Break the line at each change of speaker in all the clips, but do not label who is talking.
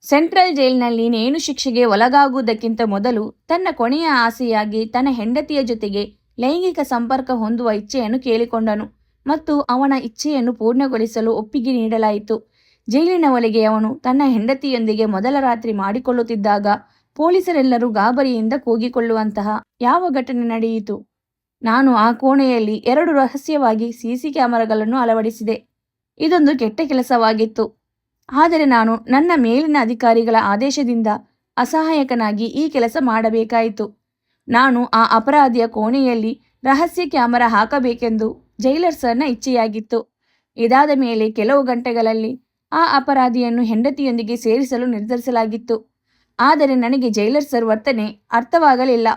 Central ಜೈಲಿನಲ್ಲಿ ನೇಣು ಶಿಕ್ಷೆಗೆ ಒಳಗಾಗುವುದಕ್ಕಿಂತ ಮೊದಲು ತನ್ನ ಕೊನೆಯ ಆಸೆಯಾಗಿ ತನ್ನ ಹೆಂಡತಿಯ ಜೊತೆಗೆ ಲೈಂಗಿಕ ಸಂಪರ್ಕ ಹೊಂದುವ ಇಚ್ಛೆಯನ್ನು ಕೇಳಿಕೊಂಡನು ಮತ್ತು ಅವನ ಇಚ್ಛೆಯನ್ನು ಪೂರ್ಣಗೊಳಿಸಲು ಒಪ್ಪಿಗೆ ನೀಡಲಾಯಿತು. ಜೈಲಿನ ಒಳಗೆ ಅವನು ತನ್ನ ಹೆಂಡತಿಯೊಂದಿಗೆ ಮೊದಲ ರಾತ್ರಿ ಮಾಡಿಕೊಳ್ಳುತ್ತಿದ್ದಾಗ ಪೊಲೀಸರೆಲ್ಲರೂ ಗಾಬರಿಯಿಂದ ಕೂಗಿಕೊಳ್ಳುವಂತಹ ಯಾವ ಘಟನೆ ನಡೆಯಿತು? ನಾನು ಆ ಕೋಣೆಯಲ್ಲಿ 2 ರಹಸ್ಯವಾಗಿ ಸಿಸಿ ಕ್ಯಾಮೆರಾಗಳನ್ನು ಅಳವಡಿಸಿದೆ. ಇದೊಂದು ಕೆಟ್ಟ ಕೆಲಸವಾಗಿತ್ತು. ಆದರೆ ನಾನು ನನ್ನ ಮೇಲಿನ ಅಧಿಕಾರಿಗಳ ಆದೇಶದಿಂದ ಅಸಹಾಯಕನಾಗಿ ಈ ಕೆಲಸ ಮಾಡಬೇಕಾಯಿತು. ನಾನು ಆ ಅಪರಾಧಿಯ ಕೋಣೆಯಲ್ಲಿ ರಹಸ್ಯ ಕ್ಯಾಮೆರಾ ಹಾಕಬೇಕೆಂದು ಜೈಲರ್ ಸರ್ನ ಇಚ್ಛೆಯಾಗಿತ್ತು. ಇದಾದ ಮೇಲೆ ಕೆಲವು ಗಂಟೆಗಳಲ್ಲಿ ಆ ಅಪರಾಧಿಯನ್ನು ಹೆಂಡತಿಯೊಂದಿಗೆ ಸೇರಿಸಲು ನಿರ್ಧರಿಸಲಾಗಿತ್ತು. ಆದರೆ ನನಗೆ ಜೈಲರ್ ಸರ್ ವರ್ತನೆ ಅರ್ಥವಾಗಲಿಲ್ಲ.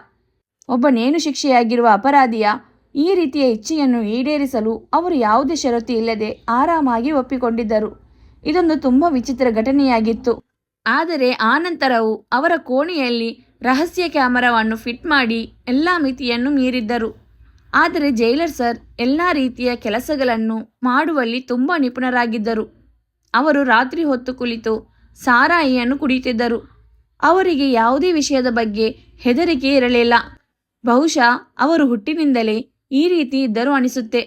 ಒಬ್ಬ ನೇಣು ಶಿಕ್ಷೆಯಾಗಿರುವ ಅಪರಾಧಿಯ ಈ ರೀತಿಯ ಇಚ್ಛೆಯನ್ನು ಈಡೇರಿಸಲು ಅವರು ಯಾವುದೇ ಷರತ್ತು ಇಲ್ಲದೆ ಆರಾಮಾಗಿ ಒಪ್ಪಿಕೊಂಡಿದ್ದರು. ಇದೊಂದು ತುಂಬ ವಿಚಿತ್ರ ಘಟನೆಯಾಗಿತ್ತು. ಆದರೆ ಆನಂತರವೂ ಅವರ ಕೋಣೆಯಲ್ಲಿ ರಹಸ್ಯ ಕ್ಯಾಮರಾವನ್ನು ಫಿಟ್ ಮಾಡಿ ಎಲ್ಲ ಮಿತಿಯನ್ನು ಮೀರಿದ್ದರು. ಆದರೆ ಜೈಲರ್ ಸರ್ ಎಲ್ಲ ರೀತಿಯ ಕೆಲಸಗಳನ್ನು ಮಾಡುವಲ್ಲಿ ತುಂಬ ನಿಪುಣರಾಗಿದ್ದರು. ಅವರು ರಾತ್ರಿ ಹೊತ್ತು ಕುಳಿತು ಸಾರಾಯಿಯನ್ನು ಕುಡಿಯುತ್ತಿದ್ದರು. ಅವರಿಗೆ ಯಾವುದೇ ವಿಷಯದ ಬಗ್ಗೆ ಹೆದರಿಕೆ ಇರಲಿಲ್ಲ. ಬಹುಶಃ ಅವರು ಹುಟ್ಟಿನಿಂದಲೇ ಈ ರೀತಿ ಇದ್ದರು ಅನಿಸುತ್ತೆ.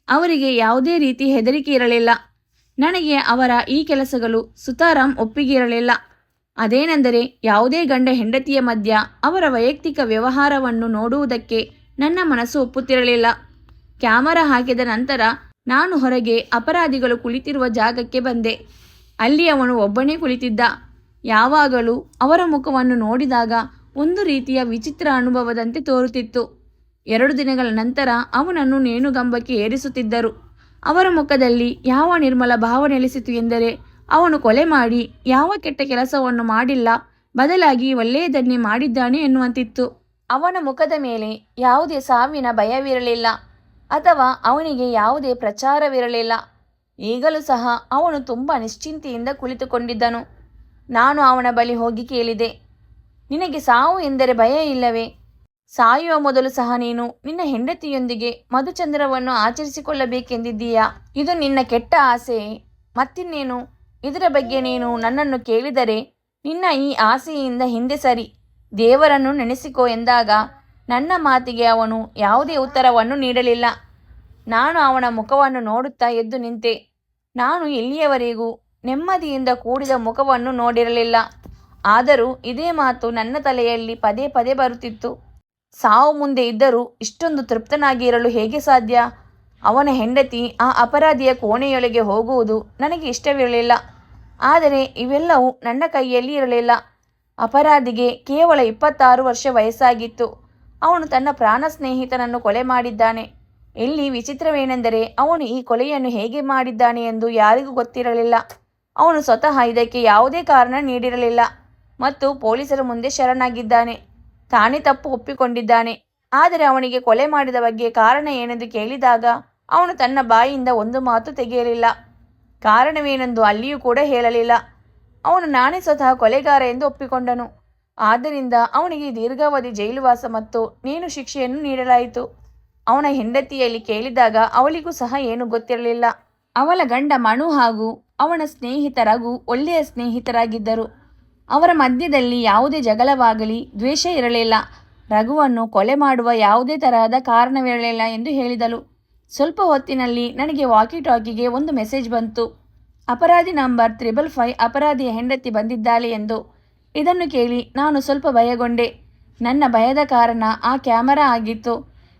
ಅವರಿಗೆ ಯಾವುದೇ ರೀತಿ ಹೆದರಿಕೆ ಇರಲಿಲ್ಲ. ನನಗೆ ಅವರ ಈ ಕೆಲಸಗಳು ಸುತಾರಾಮ್ ಒಪ್ಪಿಗೆ ಇರಲಿಲ್ಲ. ಅದೇನೆಂದರೆ ಯಾವುದೇ ಗಂಡ ಹೆಂಡತಿಯ ಮಧ್ಯ ಅವರ ವೈಯಕ್ತಿಕ ವ್ಯವಹಾರವನ್ನು ನೋಡುವುದಕ್ಕೆ ನನ್ನ ಮನಸ್ಸು ಒಪ್ಪುತ್ತಿರಲಿಲ್ಲ. ಕ್ಯಾಮರಾ ಹಾಕಿದ ನಂತರ ನಾನು ಹೊರಗೆ ಅಪರಾಧಿಗಳು ಕುಳಿತಿರುವ ಜಾಗಕ್ಕೆ ಬಂದೆ. ಅಲ್ಲಿ ಅವನು ಒಬ್ಬನೇ ಕುಳಿತಿದ್ದ. ಯಾವಾಗಲೂ ಅವರ ಮುಖವನ್ನು ನೋಡಿದಾಗ ಒಂದು ರೀತಿಯ ವಿಚಿತ್ರ ಅನುಭವದಂತೆ ತೋರುತ್ತಿತ್ತು. 2 ದಿನಗಳ ನಂತರ ಅವನನ್ನು ನೇಣುಗಂಬಕ್ಕೆ ಏರಿಸುತ್ತಿದ್ದರು. ಅವರ ಮುಖದಲ್ಲಿ ಯಾವ ನಿರ್ಮಲ ಭಾವ ನೆಲೆಸಿತು ಎಂದರೆ ಅವನು ಕೊಲೆ ಮಾಡಿ ಯಾವ ಕೆಟ್ಟ ಕೆಲಸವನ್ನು ಮಾಡಿಲ್ಲ, ಬದಲಾಗಿ ಒಳ್ಳೆಯದನ್ನೇ ಮಾಡಿದ್ದಾನೆ ಎನ್ನುವಂತಿತ್ತು. ಅವನ ಮುಖದ ಮೇಲೆ ಯಾವುದೇ ಸಾವಿನ ಭಯವಿರಲಿಲ್ಲ ಅಥವಾ ಅವನಿಗೆ ಯಾವುದೇ ಪ್ರಚಾರವಿರಲಿಲ್ಲ. ಈಗಲೂ ಸಹ ಅವನು ತುಂಬ ನಿಶ್ಚಿಂತೆಯಿಂದ ಕುಳಿತುಕೊಂಡಿದ್ದನು. ನಾನು ಅವನ ಬಳಿ ಹೋಗಿ ಕೇಳಿದೆ, ನಿನಗೆ ಸಾವು ಎಂದರೆ ಭಯ ಇಲ್ಲವೇ? ಸಾಯುವ ಮೊದಲು ಸಹ ನೀನು ನಿನ್ನ ಹೆಂಡತಿಯೊಂದಿಗೆ ಮಧುಚಂದ್ರವನ್ನು ಆಚರಿಸಿಕೊಳ್ಳಬೇಕೆಂದಿದ್ದೀಯಾ? ಇದು ನಿನ್ನ ಕೆಟ್ಟ ಆಸೆಯೇ? ಮತ್ತಿನ್ನೇನು? ಇದರ ಬಗ್ಗೆ ನೀನು ನನ್ನನ್ನು ಕೇಳಿದರೆ ನಿನ್ನ ಈ ಆಸೆಯಿಂದ ಹಿಂದೆ ಸರಿ, ದೇವರನ್ನು ನೆನೆಸಿಕೋ ಎಂದಾಗ ನನ್ನ ಮಾತಿಗೆ ಅವನು ಯಾವುದೇ ಉತ್ತರವನ್ನು ನೀಡಲಿಲ್ಲ. ನಾನು ಅವನ ಮುಖವನ್ನು ನೋಡುತ್ತಾ ಎದ್ದು ನಿಂತೆ. ನಾನು ಇಲ್ಲಿಯವರೆಗೂ ನೆಮ್ಮದಿಯಿಂದ ಕೂಡಿದ ಮುಖವನ್ನು ನೋಡಿರಲಿಲ್ಲ. ಆದರೂ ಇದೇ ಮಾತು ನನ್ನ ತಲೆಯಲ್ಲಿ ಪದೇ ಪದೇ ಬರುತ್ತಿತ್ತು. ಸಾವು ಮುಂದೆ ಇದ್ದರೂ ಇಷ್ಟೊಂದು ತೃಪ್ತನಾಗಿ ಇರಲು ಹೇಗೆ ಸಾಧ್ಯ? ಅವನ ಹೆಂಡತಿ ಆ ಅಪರಾಧಿಯ ಕೋಣೆಯೊಳಗೆ ಹೋಗುವುದು ನನಗೆ ಇಷ್ಟವಿರಲಿಲ್ಲ. ಆದರೆ ಇವೆಲ್ಲವೂ ನನ್ನ ಕೈಯಲ್ಲಿ ಇರಲಿಲ್ಲ. ಅಪರಾಧಿಗೆ ಕೇವಲ 26 ವರ್ಷ ವಯಸ್ಸಾಗಿತ್ತು. ಅವನು ತನ್ನ ಪ್ರಾಣ ಸ್ನೇಹಿತನನ್ನು ಕೊಲೆ ಮಾಡಿದ್ದಾನೆ. ಇಲ್ಲಿ ವಿಚಿತ್ರವೇನೆಂದರೆ ಅವನು ಈ ಕೊಲೆಯನ್ನು ಹೇಗೆ ಮಾಡಿದ್ದಾನೆ ಎಂದು ಯಾರಿಗೂ ಗೊತ್ತಿರಲಿಲ್ಲ. ಅವನು ಸ್ವತಃ ಇದಕ್ಕೆ ಯಾವುದೇ ಕಾರಣ ನೀಡಿರಲಿಲ್ಲ ಮತ್ತು ಪೊಲೀಸರ ಮುಂದೆ ಶರಣಾಗಿದ್ದಾನೆ. ತಾನೇ ತಪ್ಪು ಒಪ್ಪಿಕೊಂಡಿದ್ದಾನೆ. ಆದರೆ ಅವನಿಗೆ ಕೊಲೆ ಮಾಡಿದ ಬಗ್ಗೆ ಕಾರಣ ಏನೆಂದು ಕೇಳಿದಾಗ ಅವನು ತನ್ನ ಬಾಯಿಯಿಂದ ಒಂದು ಮಾತು ತೆಗೆಯಲಿಲ್ಲ. ಕಾರಣವೇನೆಂದು ಅಲ್ಲಿಯೂ ಕೂಡ ಹೇಳಲಿಲ್ಲ. ಅವನು ನಾನೇ ಸ್ವತಃ ಕೊಲೆಗಾರ ಎಂದು ಒಪ್ಪಿಕೊಂಡನು. ಆದ್ದರಿಂದ ಅವನಿಗೆ ದೀರ್ಘಾವಧಿ ಜೈಲುವಾಸ ಮತ್ತು ನೇಣು ಶಿಕ್ಷೆಯನ್ನು ನೀಡಲಾಯಿತು. ಅವನ ಹೆಂಡತಿಯಲ್ಲಿ ಕೇಳಿದಾಗ ಅವಳಿಗೂ ಸಹ ಏನೂ ಗೊತ್ತಿರಲಿಲ್ಲ. ಅವಳ ಗಂಡ ಮನು ಹಾಗೂ ಅವನ ಸ್ನೇಹಿತ ರಘು ಒಳ್ಳೆಯ ಸ್ನೇಹಿತರಾಗಿದ್ದರು. ಅವರ ಮಧ್ಯದಲ್ಲಿ ಯಾವುದೇ ಜಗಳವಾಗಲಿ ದ್ವೇಷ ಇರಲಿಲ್ಲ. ರಘುವನ್ನು ಕೊಲೆ ಮಾಡುವ ಯಾವುದೇ ತರಹದ ಕಾರಣವಿರಲಿಲ್ಲ ಎಂದು ಹೇಳಿದಳು. ಸ್ವಲ್ಪ ಹೊತ್ತಿನಲ್ಲಿ ನನಗೆ ವಾಕಿ ಟಾಕಿಗೆ ಒಂದು ಮೆಸೇಜ್ ಬಂತು. ಅಪರಾಧಿ ನಂಬರ್ 555 ಅಪರಾಧಿಯ ಹೆಂಡತಿ ಬಂದಿದ್ದಾಳೆ ಎಂದು. ಇದನ್ನು ಕೇಳಿ ನಾನು ಸ್ವಲ್ಪ ಭಯಗೊಂಡೆ. ನನ್ನ ಭಯದ ಕಾರಣ ಆ ಕ್ಯಾಮರಾ ಆಗಿತ್ತು.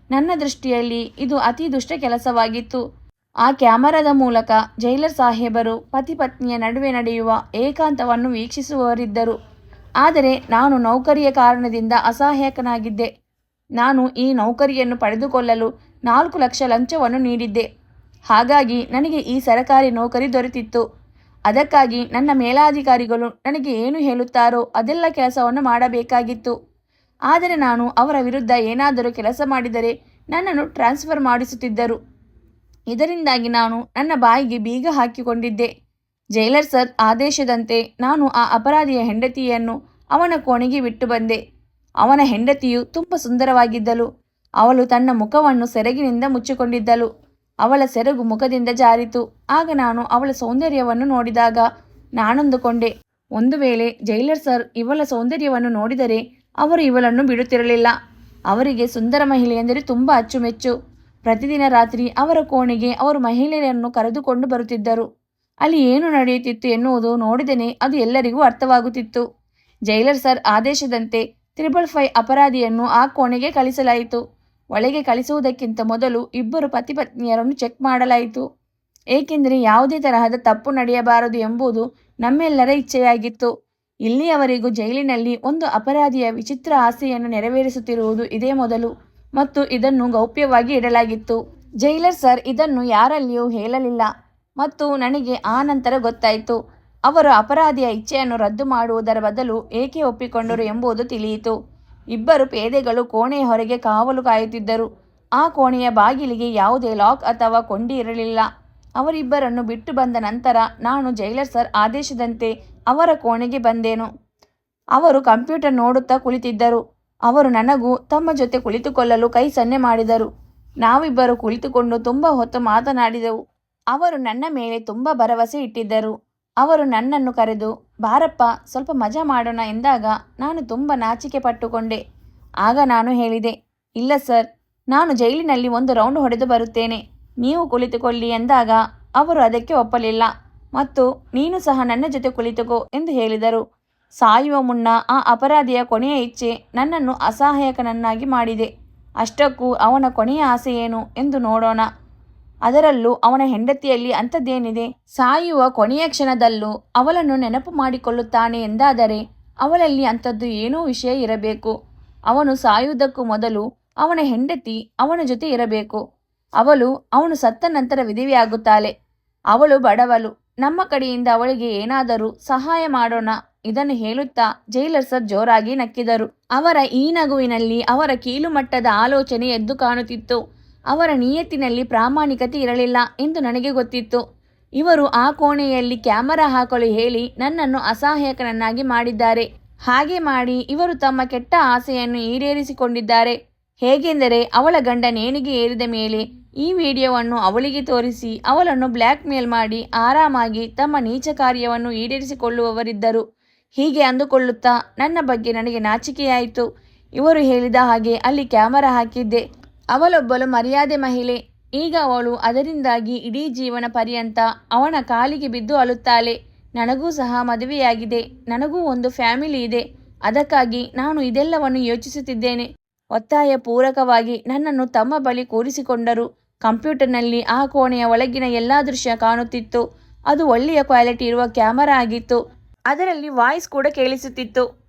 ನನ್ನ ದೃಷ್ಟಿಯಲ್ಲಿ ಇದು ಅತಿ ದುಷ್ಟ ಕೆಲಸವಾಗಿತ್ತು. ಆ ಕ್ಯಾಮರಾದ ಮೂಲಕ ಜೈಲರ್ ಸಾಹೇಬರು ಪತಿ ಪತ್ನಿಯ ನಡುವೆ ನಡೆಯುವ ಏಕಾಂತವನ್ನು ವೀಕ್ಷಿಸುವವರಿದ್ದರು. ಆದರೆ ನಾನು ನೌಕರಿಯ ಕಾರಣದಿಂದ ಅಸಹಾಯಕನಾಗಿದ್ದೆ. ನಾನು ಈ ನೌಕರಿಯನ್ನು ಪಡೆದುಕೊಳ್ಳಲು 4 ಲಕ್ಷ ಲಂಚವನ್ನು ನೀಡಿದ್ದೆ. ಹಾಗಾಗಿ ನನಗೆ ಈ ಸರಕಾರಿ ನೌಕರಿ ದೊರೆತಿತ್ತು. ಅದಕ್ಕಾಗಿ ನನ್ನ ಮೇಲಾಧಿಕಾರಿಗಳು ನನಗೆ ಏನು ಹೇಳುತ್ತಾರೋ ಅದೆಲ್ಲ ಕೆಲಸವನ್ನು ಮಾಡಬೇಕಾಗಿತ್ತು. ಆದರೆ ನಾನು ಅವರ ವಿರುದ್ಧ ಏನಾದರೂ ಕೆಲಸ ಮಾಡಿದರೆ ನನ್ನನ್ನು ಟ್ರಾನ್ಸ್ಫರ್ ಮಾಡಿಸುತ್ತಿದ್ದರು. ಇದರಿಂದಾಗಿ ನಾನು ನನ್ನ ಬಾಯಿಗೆ ಬೀಗ ಹಾಕಿಕೊಂಡಿದ್ದೆ. ಜೈಲರ್ ಸರ್ ಆದೇಶದಂತೆ ನಾನು ಆ ಅಪರಾಧಿಯ ಹೆಂಡತಿಯನ್ನು ಅವನ ಕೋಣೆಗೆ ಬಿಟ್ಟು ಬಂದೆ. ಅವನ ಹೆಂಡತಿಯು ತುಂಬ ಸುಂದರವಾಗಿದ್ದಳು. ಅವಳು ತನ್ನ ಮುಖವನ್ನು ಸೆರಗಿನಿಂದ ಮುಚ್ಚಿಕೊಂಡಿದ್ದಳು. ಅವಳ ಸೆರಗು ಮುಖದಿಂದ ಜಾರಿತು. ಆಗ ನಾನು ಅವಳ ಸೌಂದರ್ಯವನ್ನು ನೋಡಿದಾಗ ನಾನೊಂದುಕೊಂಡೆ, ಒಂದು ವೇಳೆ ಜೈಲರ್ ಸರ್ ಇವಳ ಸೌಂದರ್ಯವನ್ನು ನೋಡಿದರೆ ಅವರು ಇವಳನ್ನು ಬಿಡುತ್ತಿರಲಿಲ್ಲ. ಅವರಿಗೆ ಸುಂದರ ಮಹಿಳೆಯೆಂದರೆ ತುಂಬ ಅಚ್ಚುಮೆಚ್ಚು. ಪ್ರತಿದಿನ ರಾತ್ರಿ ಅವರ ಕೋಣೆಗೆ ಅವರು ಮಹಿಳೆಯರನ್ನು ಕರೆದುಕೊಂಡು ಬರುತ್ತಿದ್ದರು. ಅಲ್ಲಿ ಏನು ನಡೆಯುತ್ತಿತ್ತು ಎನ್ನುವುದು ನೋಡಿದನೇ ಅದು ಎಲ್ಲರಿಗೂ ಅರ್ಥವಾಗುತ್ತಿತ್ತು. ಜೈಲರ್ ಸರ್ ಆದೇಶದಂತೆ 555 ಅಪರಾಧಿಯನ್ನು ಆ ಕೋಣೆಗೆ ಕಳಿಸಲಾಯಿತು. ಒಳಗೆ ಕಳಿಸುವುದಕ್ಕಿಂತ ಮೊದಲು ಇಬ್ಬರು ಪತಿಪತ್ನಿಯರನ್ನು ಚೆಕ್ ಮಾಡಲಾಯಿತು. ಏಕೆಂದರೆ ಯಾವುದೇ ತರಹದ ತಪ್ಪು ನಡೆಯಬಾರದು ಎಂಬುದು ನಮ್ಮೆಲ್ಲರ ಇಚ್ಛೆಯಾಗಿತ್ತು. ಇಲ್ಲಿಯವರೆಗೂ ಜೈಲಿನಲ್ಲಿ ಒಂದು ಅಪರಾಧಿಯ ವಿಚಿತ್ರ ಆಸೆಯನ್ನು ನೆರವೇರಿಸುತ್ತಿರುವುದು ಇದೇ ಮೊದಲು ಮತ್ತು ಇದನ್ನು ಗೌಪ್ಯವಾಗಿ ಇಡಲಾಗಿತ್ತು. ಜೈಲರ್ ಸರ್ ಇದನ್ನು ಯಾರಲ್ಲಿಯೂ ಹೇಳಲಿಲ್ಲ ಮತ್ತು ನನಗೆ ಆ ನಂತರ ಗೊತ್ತಾಯಿತು. ಅವರು ಅಪರಾಧಿಯ ಇಚ್ಛೆಯನ್ನು ರದ್ದು ಮಾಡುವುದರ ಬದಲು ಏಕೆ ಒಪ್ಪಿಕೊಂಡರು ಎಂಬುದು ತಿಳಿಯಿತು. ಇಬ್ಬರು ಪೇದೆಗಳು ಕೋಣೆಯ ಹೊರಗೆ ಕಾವಲು ಕಾಯುತ್ತಿದ್ದರು. ಆ ಕೋಣೆಯ ಬಾಗಿಲಿಗೆ ಯಾವುದೇ ಲಾಕ್ ಅಥವಾ ಕೊಂಡಿ ಇರಲಿಲ್ಲ. ಅವರಿಬ್ಬರನ್ನು ಬಿಟ್ಟು ಬಂದ ನಂತರ ನಾನು ಜೈಲರ್ ಸರ್ ಆದೇಶದಂತೆ ಅವರ ಕೋಣೆಗೆ ಬಂದೆನು. ಅವರು ಕಂಪ್ಯೂಟರ್ ನೋಡುತ್ತಾ ಕುಳಿತಿದ್ದರು. ಅವರು ನನಗೂ ತಮ್ಮ ಜೊತೆ ಕುಳಿತುಕೊಳ್ಳಲು ಕೈ ಸನ್ನೆ ಮಾಡಿದರು. ನಾವಿಬ್ಬರು ಕುಳಿತುಕೊಂಡು ತುಂಬ ಹೊತ್ತು ಮಾತನಾಡಿದೆವು. ಅವರು ನನ್ನ ಮೇಲೆ ತುಂಬ ಭರವಸೆ ಇಟ್ಟಿದ್ದರು. ಅವರು ನನ್ನನ್ನು ಕರೆದು ಬಾರಪ್ಪ ಸ್ವಲ್ಪ ಮಜಾ ಮಾಡೋಣ ಎಂದಾಗ ನಾನು ತುಂಬ ನಾಚಿಕೆ ಪಟ್ಟುಕೊಂಡೆ. ಆಗ ನಾನು ಹೇಳಿದೆ, ಇಲ್ಲ ಸರ್, ನಾನು ಜೈಲಿನಲ್ಲಿ ಒಂದು ರೌಂಡ್ ಹೊಡೆದು ಬರುತ್ತೇನೆ, ನೀವು ಕುಳಿತುಕೊಳ್ಳಿ ಎಂದಾಗ ಅವರು ಅದಕ್ಕೆ ಒಪ್ಪಲಿಲ್ಲ ಮತ್ತು ನೀನು ಸಹ ನನ್ನ ಜೊತೆ ಕುಳಿತುಕೋ ಎಂದು ಹೇಳಿದರು. ಸಾಯುವ ಮುನ್ನ ಆ ಅಪರಾಧಿಯ ಕೊನೆಯ ಇಚ್ಛೆ ನನ್ನನ್ನು ಅಸಹಾಯಕನನ್ನಾಗಿ ಮಾಡಿದೆ. ಅಷ್ಟಕ್ಕೂ ಅವನ ಕೊನೆಯ ಆಸೆ ಏನು ಎಂದು ನೋಡೋಣ. ಅದರಲ್ಲೂ ಅವನ ಹೆಂಡತಿಯಲ್ಲಿ ಅಂಥದ್ದೇನಿದೆ? ಸಾಯುವ ಕೊನೆಯ ಕ್ಷಣದಲ್ಲೂ ಅವಳನ್ನು ನೆನಪು ಮಾಡಿಕೊಳ್ಳುತ್ತಾನೆ ಎಂದಾದರೆ ಅವಳಲ್ಲಿ ಅಂಥದ್ದು ಏನೋ ವಿಷಯ ಇರಬೇಕು. ಅವನು ಸಾಯುವುದಕ್ಕೂ ಮೊದಲು ಅವನ ಹೆಂಡತಿ ಅವನ ಜೊತೆ ಇರಬೇಕು. ಅವನು ಸತ್ತ ನಂತರ ವಿಧವೆಯಾಗುತ್ತಾಳೆ. ಅವಳು ಬಡವಳು. ನಮ್ಮ ಕಡೆಯಿಂದ ಅವಳಿಗೆ ಏನಾದರೂ ಸಹಾಯ ಮಾಡೋಣ. ಇದನ್ನು ಹೇಳುತ್ತಾ ಜೈಲರ್ ಸರ್ ಜೋರಾಗಿ ನಕ್ಕಿದರು. ಅವರ ಈ ನಗುವಿನಲ್ಲಿ ಅವರ ಕೀಳುಮಟ್ಟದ ಆಲೋಚನೆ ಎದ್ದು ಕಾಣುತ್ತಿತ್ತು. ಅವರ ನಿಯತ್ತಿನಲ್ಲಿ ಪ್ರಾಮಾಣಿಕತೆ ಇರಲಿಲ್ಲ ಎಂದು ನನಗೆ ಗೊತ್ತಿತ್ತು. ಇವರು ಆ ಕೋಣೆಯಲ್ಲಿ ಕ್ಯಾಮರಾ ಹಾಕಲು ಹೇಳಿ ನನ್ನನ್ನು ಅಸಹಾಯಕನನ್ನಾಗಿ ಮಾಡಿದ್ದಾರೆ. ಹಾಗೆ ಮಾಡಿ ಇವರು ತಮ್ಮ ಕೆಟ್ಟ ಆಸೆಯನ್ನು ಈಡೇರಿಸಿಕೊಂಡಿದ್ದಾರೆ. ಹೇಗೆಂದರೆ ಅವಳ ಗಂಡ ನೇಣಿಗೆ ಏರಿದ ಮೇಲೆ ಈ ವಿಡಿಯೋವನ್ನು ಅವಳಿಗೆ ತೋರಿಸಿ ಅವಳನ್ನು ಬ್ಲ್ಯಾಕ್ ಮೇಲ್ ಮಾಡಿ ಆರಾಮಾಗಿ ತಮ್ಮ ನೀಚ ಕಾರ್ಯವನ್ನು ಈಡೇರಿಸಿಕೊಳ್ಳುವವರಿದ್ದರು. ಹೀಗೆ ಅಂದುಕೊಳ್ಳುತ್ತಾ ನನ್ನ ಬಗ್ಗೆ ನನಗೆ ನಾಚಿಕೆಯಾಯಿತು. ಇವರು ಹೇಳಿದ ಹಾಗೆ ಅಲ್ಲಿ ಕ್ಯಾಮರಾ ಹಾಕಿದ್ದೆ. ಅವಳೊಬ್ಬಳು ಮರ್ಯಾದೆ ಮಹಿಳೆ. ಈಗ ಅವಳು ಅದರಿಂದಾಗಿ ಇಡೀ ಜೀವನ ಪರ್ಯಂತ ಅವನ ಕಾಲಿಗೆ ಬಿದ್ದು ಅಳುತ್ತಾಳೆ. ನನಗೂ ಸಹ ಮದುವೆಯಾಗಿದೆ. ನನಗೂ ಒಂದು ಫ್ಯಾಮಿಲಿ ಇದೆ. ಅದಕ್ಕಾಗಿ ನಾನು ಇದೆಲ್ಲವನ್ನು ಯೋಚಿಸುತ್ತಿದ್ದೇನೆ. ಒತ್ತಾಯ ಪೂರಕವಾಗಿ ನನ್ನನ್ನು ತಮ್ಮ ಬಳಿ ಕೂರಿಸಿಕೊಂಡರು. ಕಂಪ್ಯೂಟರ್ನಲ್ಲಿ ಆ ಕೋಣೆಯ ಒಳಗಿನ ಎಲ್ಲ ದೃಶ್ಯ ಕಾಣುತ್ತಿತ್ತು. ಅದು ಒಳ್ಳೆಯ ಕ್ವಾಲಿಟಿ ಇರುವ ಕ್ಯಾಮರಾ ಆಗಿತ್ತು. ಅದರಲ್ಲಿ ವಾಯ್ಸ್ ಕೂಡ ಕೇಳಿಸುತ್ತಿತ್ತು.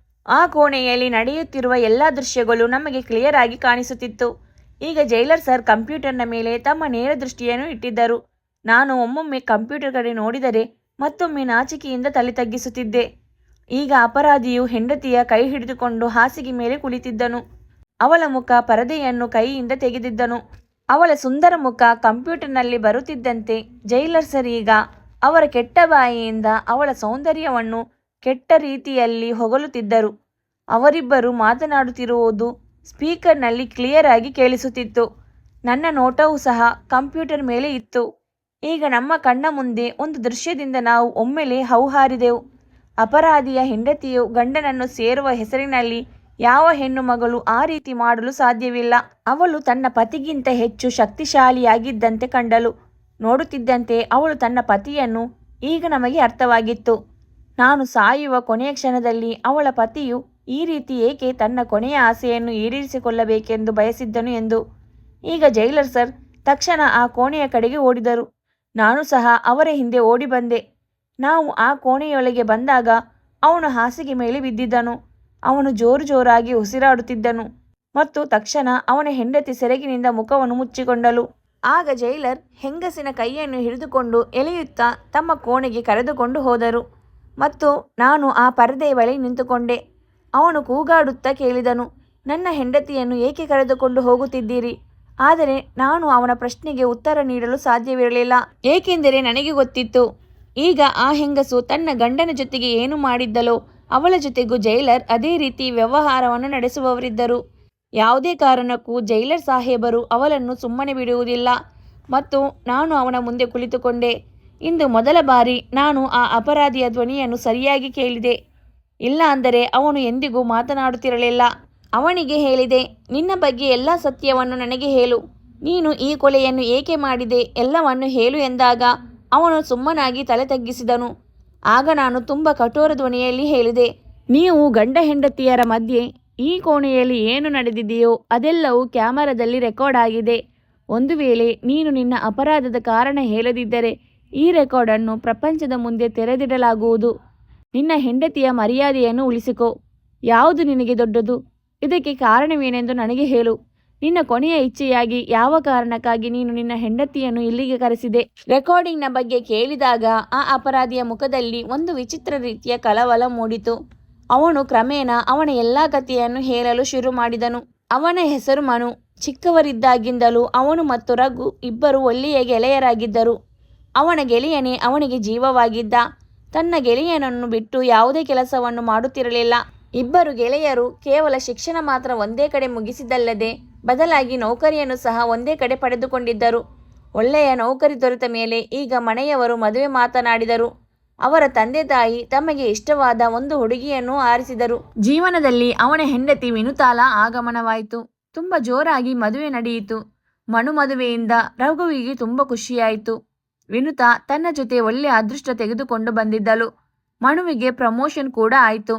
ಆ ಕೋಣೆಯಲ್ಲಿ ನಡೆಯುತ್ತಿರುವ ಎಲ್ಲ ದೃಶ್ಯಗಳು ನಮಗೆ ಕ್ಲಿಯರ್ ಆಗಿ ಕಾಣಿಸುತ್ತಿತ್ತು. ಈಗ ಜೈಲರ್ ಸರ್ ಕಂಪ್ಯೂಟರ್ನ ಮೇಲೆ ತಮ್ಮ ನೇರ ದೃಷ್ಟಿಯನ್ನು ಇಟ್ಟಿದ್ದರು. ನಾನು ಒಮ್ಮೊಮ್ಮೆ ಕಂಪ್ಯೂಟರ್ ಕಡೆ ನೋಡಿದರೆ ಮತ್ತೊಮ್ಮೆ ನಾಚಿಕೆಯಿಂದ ತಲೆ ತಗ್ಗಿಸುತ್ತಿದ್ದೆ. ಈಗ ಅಪರಾಧಿಯು ಹೆಂಡತಿಯ ಕೈ ಹಿಡಿದುಕೊಂಡು ಹಾಸಿಗೆ ಮೇಲೆ ಕುಳಿತಿದ್ದನು. ಅವಳ ಮುಖ ಪರದೆಯನ್ನು ಕೈಯಿಂದ ತೆಗೆದಿದ್ದನು. ಅವಳ ಸುಂದರ ಮುಖ ಕಂಪ್ಯೂಟರ್ನಲ್ಲಿ ಬರುತ್ತಿದ್ದಂತೆ ಜೈಲರ್ ಸರ್ ಈಗ ಅವರ ಕೆಟ್ಟ ಬಾಯಿಯಿಂದ ಅವಳ ಸೌಂದರ್ಯವನ್ನು ಕೆಟ್ಟ ರೀತಿಯಲ್ಲಿ ಹೊಗಳುತ್ತಿದ್ದರು. ಅವರಿಬ್ಬರು ಮಾತನಾಡುತ್ತಿರುವುದು ಸ್ಪೀಕರ್ನಲ್ಲಿ ಕ್ಲಿಯರ್ ಆಗಿ ಕೇಳಿಸುತ್ತಿತ್ತು. ನನ್ನ ನೋಟವೂ ಸಹ ಕಂಪ್ಯೂಟರ್ ಮೇಲೆ ಇತ್ತು. ಈಗ ನಮ್ಮ ಕಣ್ಣ ಮುಂದೆ ಒಂದು ದೃಶ್ಯದಿಂದ ನಾವು ಒಮ್ಮೆಲೆ ಹೌಹಾರಿದೆವು. ಅಪರಾಧಿಯ ಹೆಂಡತಿಯು ಗಂಡನನ್ನು ಸೇರುವ ಹೆಸರಿನಲ್ಲಿ ಯಾವ ಹೆಣ್ಣು ಮಗಳು ಆ ರೀತಿ ಮಾಡಲು ಸಾಧ್ಯವಿಲ್ಲ. ಅವಳು ತನ್ನ ಪತಿಗಿಂತ ಹೆಚ್ಚು ಶಕ್ತಿಶಾಲಿಯಾಗಿದ್ದಂತೆ ಕಂಡಳು. ನೋಡುತ್ತಿದ್ದಂತೆ ಅವಳು ತನ್ನ ಪತಿಯನ್ನು ಈಗ ನಮಗೆ ಅರ್ಥವಾಗಿತ್ತು. ನಾನು ಸಾಯುವ ಕೊನೆಯ ಕ್ಷಣದಲ್ಲಿ ಅವಳ ಪತಿಯು ಈ ರೀತಿ ಏಕೆ ತನ್ನ ಕೊನೆಯ ಆಸೆಯನ್ನು ಈಡೇರಿಸಿಕೊಳ್ಳಬೇಕೆಂದು ಬಯಸಿದ್ದನು ಎಂದು. ಈಗ ಜೈಲರ್ ಸರ್ ತಕ್ಷಣ ಆ ಕೋಣೆಯ ಕಡೆಗೆ ಓಡಿದರು. ನಾನು ಸಹ ಅವರ ಹಿಂದೆ ಓಡಿ ಬಂದೆ. ನಾವು ಆ ಕೋಣೆಯೊಳಗೆ ಬಂದಾಗ ಅವನು ಹಾಸಿಗೆ ಮೇಲೆ ಬಿದ್ದಿದ್ದನು. ಅವನು ಜೋರಾಗಿ ಉಸಿರಾಡುತ್ತಿದ್ದನು ಮತ್ತು ತಕ್ಷಣ ಅವನ ಹೆಂಡತಿ ಸೆರಗಿನಿಂದ ಮುಖವನ್ನು ಮುಚ್ಚಿಕೊಂಡಳು. ಆಗ ಜೈಲರ್ ಹೆಂಗಸಿನ ಕೈಯನ್ನು ಹಿಡಿದುಕೊಂಡು ಎಳೆಯುತ್ತಾ ತಮ್ಮ ಕೋಣೆಗೆ ಕರೆದುಕೊಂಡು ಹೋದರು ಮತ್ತು ನಾನು ಆ ಪರದೆಯ ಬಳಿ ನಿಂತುಕೊಂಡೆ. ಅವನು ಕೂಗಾಡುತ್ತಾ ಕೇಳಿದನು, ನನ್ನ ಹೆಂಡತಿಯನ್ನು ಏಕೆ ಕರೆದುಕೊಂಡು ಹೋಗುತ್ತಿದ್ದೀರಿ? ಆದರೆ ನಾನು ಅವನ ಪ್ರಶ್ನೆಗೆ ಉತ್ತರ ನೀಡಲು ಸಾಧ್ಯವಿರಲಿಲ್ಲ. ಏಕೆಂದರೆ ನನಗೆ ಗೊತ್ತಿತ್ತು, ಈಗ ಆ ಹೆಂಗಸು ತನ್ನ ಗಂಡನ ಜೊತೆಗೆ ಏನು ಮಾಡಿದ್ದಲೋ ಅವಳ ಜೊತೆಗೂ ಜೈಲರ್ ಅದೇ ರೀತಿ ವ್ಯವಹಾರವನ್ನು ನಡೆಸುವವರಿದ್ದರು. ಯಾವುದೇ ಕಾರಣಕ್ಕೂ ಜೈಲರ್ ಸಾಹೇಬರು ಅವಳನ್ನು ಸುಮ್ಮನೆ ಬಿಡುವುದಿಲ್ಲ. ಮತ್ತು ನಾನು ಅವನ ಮುಂದೆ ಕುಳಿತುಕೊಂಡೆ. ಇಂದು ಮೊದಲ ಬಾರಿ ನಾನು ಆ ಅಪರಾಧಿಯ ಧ್ವನಿಯನ್ನು ಸರಿಯಾಗಿ ಕೇಳಿದೆ. ಇಲ್ಲ ಅಂದರೆ ಅವನು ಎಂದಿಗೂ ಮಾತನಾಡುತ್ತಿರಲಿಲ್ಲ. ಅವನಿಗೆ ಹೇಳಿದೆ, ನಿನ್ನ ಬಗ್ಗೆ ಎಲ್ಲ ಸತ್ಯವನ್ನು ನನಗೆ ಹೇಳು. ನೀನು ಈ ಕೊಲೆಯನ್ನು ಏಕೆ ಮಾಡಿದೆ ಎಲ್ಲವನ್ನು ಹೇಳು ಎಂದಾಗ ಅವನು ಸುಮ್ಮನಾಗಿ ತಲೆ ತಗ್ಗಿಸಿದನು. ಆಗ ನಾನು ತುಂಬ ಕಠೋರ ಧ್ವನಿಯಲ್ಲಿ ಹೇಳಿದೆ, ನೀವು ಗಂಡ ಹೆಂಡತಿಯರ ಮಧ್ಯೆ ಈ ಕೋಣೆಯಲ್ಲಿ ಏನು ನಡೆದಿದೆಯೋ ಅದೆಲ್ಲವೂ ಕ್ಯಾಮರಾದಲ್ಲಿ ರೆಕಾರ್ಡ್ ಆಗಿದೆ. ಒಂದು ವೇಳೆ ನೀನು ನಿನ್ನ ಅಪರಾಧದ ಕಾರಣ ಹೇಳದಿದ್ದರೆ ಈ ರೆಕಾರ್ಡನ್ನು ಪ್ರಪಂಚದ ಮುಂದೆ ತೆರೆದಿಡಲಾಗುವುದು. ನಿನ್ನ ಹೆಂಡತಿಯ ಮರ್ಯಾದೆಯನ್ನು ಉಳಿಸಿಕೋ. ಯಾವುದು ನಿನಗೆ ದೊಡ್ಡದು? ಇದಕ್ಕೆ ಕಾರಣವೇನೆಂದು ನನಗೆ ಹೇಳು. ನಿನ್ನ ಕೊನೆಯ ಇಚ್ಛೆಯಾಗಿ ಯಾವ ಕಾರಣಕ್ಕಾಗಿ ನೀನು ನಿನ್ನ ಹೆಂಡತಿಯನ್ನು ಇಲ್ಲಿಗೆ ಕರೆಸಿದೆ? ರೆಕಾರ್ಡಿಂಗ್ನ ಬಗ್ಗೆ ಕೇಳಿದಾಗ ಆ ಅಪರಾಧಿಯ ಮುಖದಲ್ಲಿ ಒಂದು ವಿಚಿತ್ರ ರೀತಿಯ ಕಳವಳ ಮೂಡಿತು. ಅವನು ಕ್ರಮೇಣ ಅವನ ಎಲ್ಲ ಕಥೆಯನ್ನು ಹೇಳಲು ಶುರು ಮಾಡಿದನು. ಅವನ ಹೆಸರು ಮನು. ಚಿಕ್ಕವರಿದ್ದಾಗಿಂದಲೂ ಅವನು ಮತ್ತು ರಘು ಇಬ್ಬರು ಒಳ್ಳೆಯ ಗೆಳೆಯರಾಗಿದ್ದರು. ಅವನ ಗೆಳೆಯನೇ ಅವನಿಗೆ ಜೀವವಾಗಿದ್ದ. ತನ್ನ ಗೆಳೆಯನನ್ನು ಬಿಟ್ಟು ಯಾವುದೇ ಕೆಲಸವನ್ನು ಮಾಡುತ್ತಿರಲಿಲ್ಲ. ಇಬ್ಬರು ಗೆಳೆಯರು ಕೇವಲ ಶಿಕ್ಷಣ ಮಾತ್ರ ಒಂದೇ ಕಡೆ ಮುಗಿಸಿದ್ದಲ್ಲದೆ ಬದಲಾಗಿ ನೌಕರಿಯನ್ನು ಸಹ ಒಂದೇ ಕಡೆ ಪಡೆದುಕೊಂಡಿದ್ದರು. ಒಳ್ಳೆಯ ನೌಕರಿ ದೊರೆತ ಮೇಲೆ ಈಗ ಮನೆಯವರು ಮದುವೆ ಮಾತನಾಡಿದರು. ಅವರ ತಂದೆ ತಾಯಿ ತಮಗೆ ಇಷ್ಟವಾದ ಒಂದು ಹುಡುಗಿಯನ್ನು ಆರಿಸಿದರು. ಜೀವನದಲ್ಲಿ ಅವನ ಹೆಂಡತಿ ವಿನುತಾಳ ಆಗಮನವಾಯಿತು. ತುಂಬ ಜೋರಾಗಿ ಮದುವೆ ನಡೆಯಿತು. ಮನು ಮದುವೆಯಿಂದ ರಘುವಿಗೆ ತುಂಬ ಖುಷಿಯಾಯಿತು. ವಿನುತಾ ತನ್ನ ಜೊತೆ ಒಳ್ಳೆಯ ಅದೃಷ್ಟ ತೆಗೆದುಕೊಂಡು ಬಂದಿದ್ದಳು. ಮನುವಿಗೆ ಪ್ರಮೋಷನ್ ಕೂಡ ಆಯಿತು.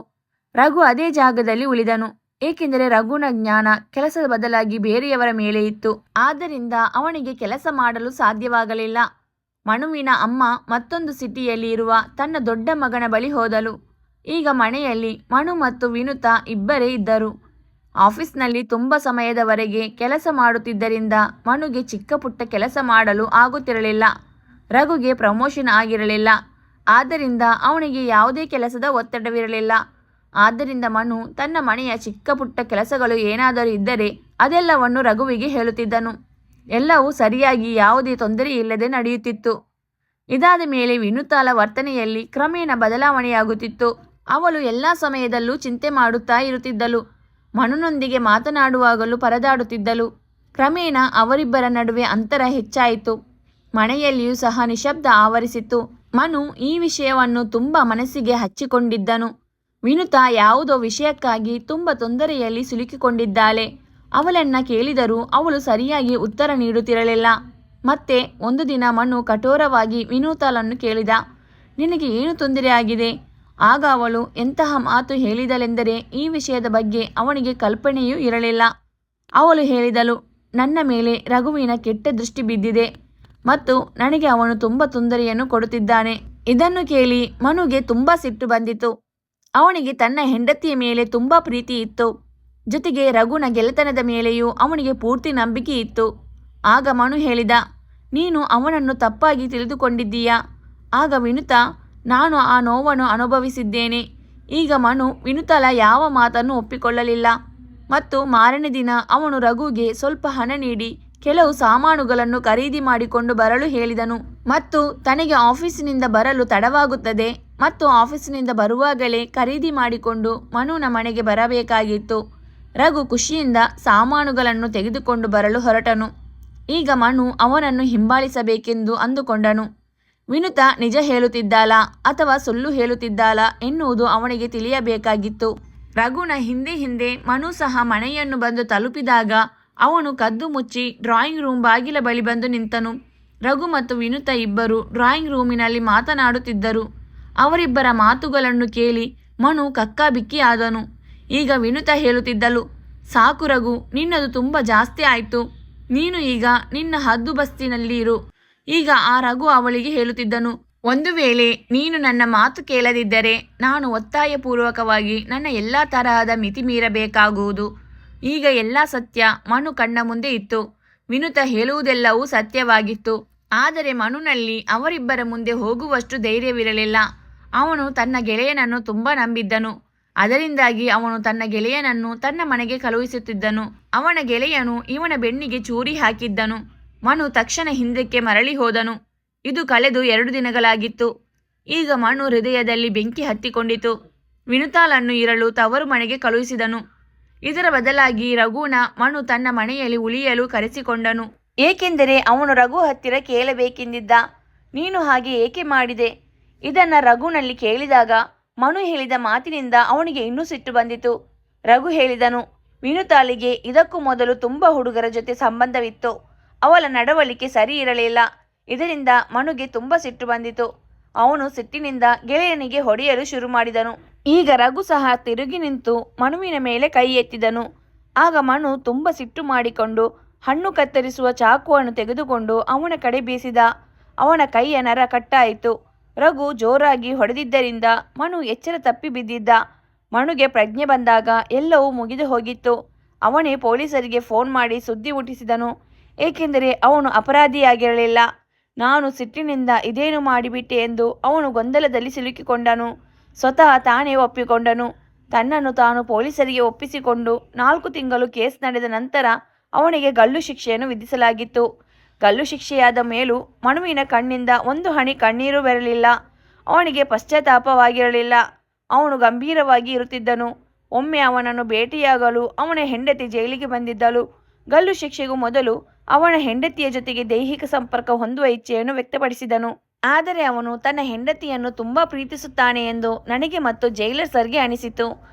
ರಘು ಅದೇ ಜಾಗದಲ್ಲಿ ಉಳಿದನು. ಏಕೆಂದರೆ ರಘುನ ಜ್ಞಾನ ಕೆಲಸದ ಬದಲಾಗಿ ಬೇರೆಯವರ ಮೇಲೆ ಇತ್ತು. ಆದ್ದರಿಂದ ಅವನಿಗೆ ಕೆಲಸ ಮಾಡಲು ಸಾಧ್ಯವಾಗಲಿಲ್ಲ. ಮನುವಿನ ಅಮ್ಮ ಮತ್ತೊಂದು ಸಿಟಿಯಲ್ಲಿ ಇರುವ ತನ್ನ ದೊಡ್ಡ ಮಗನ ಬಳಿ ಹೋದಳು. ಈಗ ಮನೆಯಲ್ಲಿ ಮನು ಮತ್ತು ವಿನುತಾ ಇಬ್ಬರೇ ಇದ್ದರು. ಆಫೀಸ್ನಲ್ಲಿ ತುಂಬ ಸಮಯದವರೆಗೆ ಕೆಲಸ ಮಾಡುತ್ತಿದ್ದರಿಂದ ಮನುಗೆ ಚಿಕ್ಕ ಪುಟ್ಟ ಕೆಲಸ ಮಾಡಲು ಆಗುತ್ತಿರಲಿಲ್ಲ. ರಘುಗೆ ಪ್ರಮೋಷನ್ ಆಗಿರಲಿಲ್ಲ. ಆದ್ದರಿಂದ ಅವನಿಗೆ ಯಾವುದೇ ಕೆಲಸದ ಒತ್ತಡವಿರಲಿಲ್ಲ. ಆದ್ದರಿಂದ ಮನು ತನ್ನ ಮನೆಯ ಚಿಕ್ಕ ಪುಟ್ಟ ಕೆಲಸಗಳು ಏನಾದರೂ ಇದ್ದರೆ ಅದೆಲ್ಲವನ್ನು ರಘುವಿಗೆ ಹೇಳುತ್ತಿದ್ದನು. ಎಲ್ಲವೂ ಸರಿಯಾಗಿ ಯಾವುದೇ ತೊಂದರೆ ಇಲ್ಲದೆ ನಡೆಯುತ್ತಿತ್ತು. ಇದಾದ ಮೇಲೆ ವಿನುತಾಳ ವರ್ತನೆಯಲ್ಲಿ ಕ್ರಮೇಣ ಬದಲಾವಣೆಯಾಗುತ್ತಿತ್ತು. ಅವಳು ಎಲ್ಲ ಸಮಯದಲ್ಲೂ ಚಿಂತೆ ಮಾಡುತ್ತಾ ಇರುತ್ತಿದ್ದಳು. ಮನುನೊಂದಿಗೆ ಮಾತನಾಡುವಾಗಲೂ ಪರದಾಡುತ್ತಿದ್ದಳು. ಕ್ರಮೇಣ ಅವರಿಬ್ಬರ ನಡುವೆ ಅಂತರ ಹೆಚ್ಚಾಯಿತು. ಮನೆಯಲ್ಲಿಯೂ ಸಹ ನಿಶಬ್ದ ಆವರಿಸಿತು. ಮನು ಈ ವಿಷಯವನ್ನು ತುಂಬ ಮನಸ್ಸಿಗೆ ಹಚ್ಚಿಕೊಂಡಿದ್ದನು. ವಿನುತಾ ಯಾವುದೋ ವಿಷಯಕ್ಕಾಗಿ ತುಂಬ ತೊಂದರೆಯಲ್ಲಿ ಸಿಲುಕಿಕೊಂಡಿದ್ದಾಳೆ. ಅವಳನ್ನು ಕೇಳಿದರೂ ಅವಳು ಸರಿಯಾಗಿ ಉತ್ತರ ನೀಡುತ್ತಿರಲಿಲ್ಲ. ಮತ್ತೆ ಒಂದು ದಿನ ಮನು ಕಠೋರವಾಗಿ ವಿನುತಾಳನ್ನು ಕೇಳಿದ, ನಿನಗೆ ಏನು ತೊಂದರೆ ಆಗಿದೆ? ಆಗ ಅವಳು ಎಂತಹ ಮಾತು ಹೇಳಿದಳೆಂದರೆ ಈ ವಿಷಯದ ಬಗ್ಗೆ ಅವನಿಗೆ ಕಲ್ಪನೆಯೂ ಇರಲಿಲ್ಲ. ಅವಳು ಹೇಳಿದಳು, ನನ್ನ ಮೇಲೆ ರಘುವಿನ ಕೆಟ್ಟ ದೃಷ್ಟಿ ಬಿದ್ದಿದೆ ಮತ್ತು ನನಗೆ ಅವನು ತುಂಬ ತೊಂದರೆಯನ್ನು ಕೊಡುತ್ತಿದ್ದಾನೆ. ಇದನ್ನು ಕೇಳಿ ಮನುಗೆ ತುಂಬ ಸಿಟ್ಟು ಬಂದಿತು. ಅವನಿಗೆ ತನ್ನ ಹೆಂಡತಿಯ ಮೇಲೆ ತುಂಬ ಪ್ರೀತಿ ಇತ್ತು. ಜೊತೆಗೆ ರಘುನ ಗೆಳೆತನದ ಮೇಲೆಯೂ ಅವನಿಗೆ ಪೂರ್ತಿ ನಂಬಿಕೆ ಇತ್ತು. ಆಗ ಮನು ಹೇಳಿದ, ನೀನು ಅವನನ್ನು ತಪ್ಪಾಗಿ ತಿಳಿದುಕೊಂಡಿದ್ದೀಯಾ? ಆಗ ವಿನುತಾ, ನಾನು ಆ ನೋವನ್ನು ಅನುಭವಿಸಿದ್ದೇನೆ. ಈಗ ಮನು ವಿನುತಾಳ ಯಾವ ಮಾತನ್ನು ಒಪ್ಪಿಕೊಳ್ಳಲಿಲ್ಲ ಮತ್ತು ಮಾರನೇ ದಿನ ಅವನು ರಘುಗೆ ಸ್ವಲ್ಪ ಹಣ ನೀಡಿ ಕೆಲವು ಸಾಮಾನುಗಳನ್ನು ಖರೀದಿ ಮಾಡಿಕೊಂಡು ಬರಲು ಹೇಳಿದನು ಮತ್ತು ತನಗೆ ಆಫೀಸಿನಿಂದ ಬರಲು ತಡವಾಗುತ್ತದೆ ಮತ್ತು ಆಫೀಸಿನಿಂದ ಬರುವಾಗಲೇ ಖರೀದಿ ಮಾಡಿಕೊಂಡು ಮನುನ ಮನೆಗೆ ಬರಬೇಕಾಗಿತ್ತು. ರಘು ಖುಷಿಯಿಂದ ಸಾಮಾನುಗಳನ್ನು ತೆಗೆದುಕೊಂಡು ಬರಲು ಹೊರಟನು. ಈಗ ಮನು ಅವನನ್ನು ಹಿಂಬಾಲಿಸಬೇಕೆಂದು ಅಂದುಕೊಂಡನು. ವಿನುತಾ ನಿಜ ಹೇಳುತ್ತಿದ್ದಾಳಾ ಅಥವಾ ಸುಳ್ಳು ಹೇಳುತ್ತಿದ್ದಾಳಾ ಎನ್ನುವುದು ಅವನಿಗೆ ತಿಳಿಯಬೇಕಾಗಿತ್ತು. ರಘುನ ಹಿಂದೆ ಹಿಂದೆ ಮನು ಸಹ ಮನೆಯನ್ನು ಬಂದು ತಲುಪಿದಾಗ ಅವನು ಕದ್ದು ಮುಚ್ಚಿ ಡ್ರಾಯಿಂಗ್ ರೂಮ್ ಬಾಗಿಲ ಬಳಿ ಬಂದು ನಿಂತನು. ರಘು ಮತ್ತು ವಿನುತಾ ಇಬ್ಬರು ಡ್ರಾಯಿಂಗ್ ರೂಮಿನಲ್ಲಿ ಮಾತನಾಡುತ್ತಿದ್ದರು. ಅವರಿಬ್ಬರ ಮಾತುಗಳನ್ನು ಕೇಳಿ ಮನು ಕಕ್ಕಾಬಿಕ್ಕಿ ಆದನು. ಈಗ ವಿನುತಾ ಹೇಳುತ್ತಿದ್ದಳು, ಸಾಕು ರಘು, ನಿನ್ನದು ತುಂಬ ಜಾಸ್ತಿ ಆಯಿತು. ನೀನು ಈಗ ನಿನ್ನ ಹದ್ದುಬಸ್ತಿನಲ್ಲಿ ಇರು. ಈಗ ಆ ರಘು ಅವಳಿಗೆ ಹೇಳುತ್ತಿದ್ದನು, ಒಂದು ವೇಳೆ ನೀನು ನನ್ನ ಮಾತು ಕೇಳದಿದ್ದರೆ ನಾನು ಒತ್ತಾಯಪೂರ್ವಕವಾಗಿ ನನ್ನ ಎಲ್ಲ ತರಹದ ಮಿತಿ ಮೀರಬೇಕಾಗುವುದು. ಈಗ ಎಲ್ಲ ಸತ್ಯ ಮನು ಕಣ್ಣ ಮುಂದೆ ಇತ್ತು. ವಿನುತಾ ಹೇಳುವುದೆಲ್ಲವೂ ಸತ್ಯವಾಗಿತ್ತು. ಆದರೆ ಮನುನಲ್ಲಿ ಅವರಿಬ್ಬರ ಮುಂದೆ ಹೋಗುವಷ್ಟು ಧೈರ್ಯವಿರಲಿಲ್ಲ. ಅವನು ತನ್ನ ಗೆಳೆಯನನ್ನು ತುಂಬ ನಂಬಿದ್ದನು. ಅದರಿಂದಾಗಿ ಅವನು ತನ್ನ ಗೆಳೆಯನನ್ನು ತನ್ನ ಮನೆಗೆ ಕಳುಹಿಸುತ್ತಿದ್ದನು. ಅವನ ಗೆಳೆಯನು ಇವನ ಬೆನ್ನಿಗೆ ಚೂರಿ ಹಾಕಿದ್ದನು. ಮನು ತಕ್ಷಣ ಹಿಂದಕ್ಕೆ ಮರಳಿ ಹೋದನು. ಇದು ಕಳೆದು 2 ದಿನಗಳಾಗಿತ್ತು. ಈಗ ಮನು ಹೃದಯದಲ್ಲಿ ಬೆಂಕಿ ಹತ್ತಿಕೊಂಡಿತು. ವಿನುತಾಳನ್ನು ಇರಲು ತವರು ಮನೆಗೆ ಕಳುಹಿಸಿದನು. ಇದರ ಬದಲಾಗಿ ರಘುನ ಮನು ತನ್ನ ಮನೆಯಲ್ಲಿ ಉಳಿಯಲು ಕರೆಸಿಕೊಂಡನು. ಏಕೆಂದರೆ ಅವನು ರಘು ಹತ್ತಿರ ಕೇಳಬೇಕೆಂದಿದ್ದ. ನೀನು ಹಾಗೆ ಏಕೆ ಮಾಡಿದೆ? ಇದನ್ನು ರಘುನಲ್ಲಿ ಕೇಳಿದಾಗ ಮನು ಹೇಳಿದ ಮಾತಿನಿಂದ ಅವನಿಗೆ ಇನ್ನೂ ಸಿಟ್ಟು ಬಂದಿತು. ರಘು ಹೇಳಿದನು, ವಿನುತಾಳಿಗೆ ಇದಕ್ಕೂ ಮೊದಲು ತುಂಬ ಹುಡುಗರ ಜೊತೆ ಸಂಬಂಧವಿತ್ತು. ಅವಳ ನಡವಳಿಕೆ ಸರಿ ಇರಲಿಲ್ಲ. ಇದರಿಂದ ಮನುಗೆ ತುಂಬ ಸಿಟ್ಟು ಬಂದಿತು. ಅವನು ಸಿಟ್ಟಿನಿಂದ ಗೆಳೆಯನಿಗೆ ಹೊಡೆಯಲು ಶುರು ಮಾಡಿದನು. ಈಗ ರಘು ಸಹ ತಿರುಗಿ ನಿಂತು ಮನುವಿನ ಮೇಲೆ ಕೈ ಎತ್ತಿದನು. ಆಗ ಮನು ತುಂಬ ಸಿಟ್ಟು ಮಾಡಿಕೊಂಡು ಹಣ್ಣು ಕತ್ತರಿಸುವ ಚಾಕುವನ್ನು ತೆಗೆದುಕೊಂಡು ಅವನ ಕಡೆ ಬೀಸಿದ. ಅವನ ಕೈಯ ನರ ಕಟ್ಟಾಯಿತು. ರಘು ಜೋರಾಗಿ ಹೊಡೆದಿದ್ದರಿಂದ ಮನು ಎಚ್ಚರ ತಪ್ಪಿ ಬಿದ್ದಿದ್ದ. ಮನುಗೆ ಪ್ರಜ್ಞೆ ಬಂದಾಗ ಎಲ್ಲವೂ ಮುಗಿದು ಹೋಗಿತ್ತು. ಅವನೇ ಪೊಲೀಸರಿಗೆ ಫೋನ್ ಮಾಡಿ ಸುದ್ದಿ ಹುಟ್ಟಿಸಿದನು. ಏಕೆಂದರೆ ಅವನು ಅಪರಾಧಿಯಾಗಿರಲಿಲ್ಲ. ನಾನು ಸಿಟ್ಟಿನಿಂದ ಇದೇನು ಮಾಡಿಬಿಟ್ಟೆ ಎಂದು ಅವನು ಗೊಂದಲದಲ್ಲಿ ಸಿಲುಕಿಕೊಂಡನು. ಸ್ವತಃ ತಾನೇ ಒಪ್ಪಿಕೊಂಡನು. ತನ್ನನ್ನು ತಾನು ಪೊಲೀಸರಿಗೆ ಒಪ್ಪಿಸಿಕೊಂಡು 4 ತಿಂಗಳು ಕೇಸ್ ನಡೆದ ನಂತರ ಅವನಿಗೆ ಗಲ್ಲು ಶಿಕ್ಷೆಯನ್ನು ವಿಧಿಸಲಾಗಿತ್ತು. ಗಲ್ಲು ಶಿಕ್ಷೆಯಾದ ಮೇಲೂ ಮನುವಿನ ಕಣ್ಣಿಂದ ಒಂದು ಹನಿ ಕಣ್ಣೀರು ಬರಲಿಲ್ಲ. ಅವನಿಗೆ ಪಶ್ಚಾತ್ತಾಪವಾಗಿರಲಿಲ್ಲ. ಅವನು ಗಂಭೀರವಾಗಿ ಇರುತ್ತಿದ್ದನು. ಒಮ್ಮೆ ಅವನನ್ನು ಭೇಟಿಯಾಗಲು ಅವನ ಹೆಂಡತಿ ಜೈಲಿಗೆ ಬಂದಿದ್ದಳು. ಗಲ್ಲು ಶಿಕ್ಷೆಗೂ ಮೊದಲು ಅವನ ಹೆಂಡತಿಯ ಜೊತೆಗೆ ದೈಹಿಕ ಸಂಪರ್ಕ ಹೊಂದುವ ಇಚ್ಛೆಯನ್ನು ವ್ಯಕ್ತಪಡಿಸಿದನು. ಆದರೆ ಅವನು ತನ್ನ ಹೆಂಡತಿಯನ್ನು ತುಂಬ ಪ್ರೀತಿಸುತ್ತಾನೆ ಎಂದು ನನಗೆ ಮತ್ತು ಜೈಲರ್ ಸರ್ಗೆ ಅನಿಸಿತು.